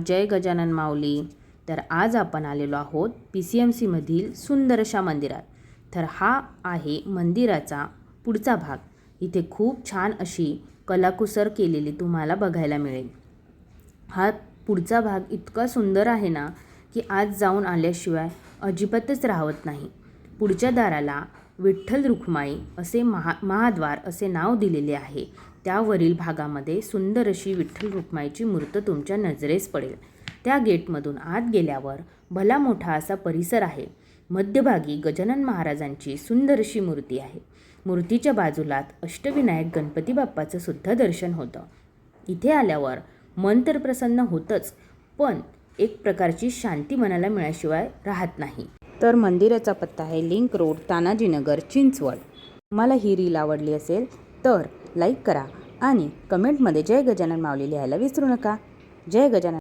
जय गजानन माऊली. तर आज आपण आलेलो आहोत PCMCमधील सुंदर अशा मंदिरात. तर हा आहे मंदिराचा पुढचा भाग. इथे खूप छान अशी कलाकुसर केलेली तुम्हाला बघायला मिळेल. हा पुढचा भाग इतका सुंदर आहे ना की आज जाऊन आल्याशिवाय अजिबातच राहत नाही. पुढच्या दाराला विठ्ठल रुक्माई असे महाद्वार असे नाव दिलेले आहे. त्यावरील भागामध्ये सुंदर अशी विठ्ठल रुक्माईची मूर्त तुमच्या नजरेस पडेल. त्या गेटमधून आत गेल्यावर भला मोठा असा परिसर आहे. मध्यभागी गजानन महाराजांची सुंदर अशी मूर्ती आहे. मूर्तीच्या बाजूलात अष्टविनायक गणपती बाप्पाचं सुद्धा दर्शन होतं. इथे आल्यावर मन तर प्रसन्न होतंच, पण एक प्रकारची शांती मनाला मिळाल्याशिवाय राहत नाही. तर मंदिराचा पत्ता आहे लिंक रोड, तानाजीनगर, चिंचवड. तुम्हाला ही रील आवडली असेल तर लाईक करा आणि कमेंटमध्ये जय गजानन माऊली लिहायला विसरू नका. जय गजानन.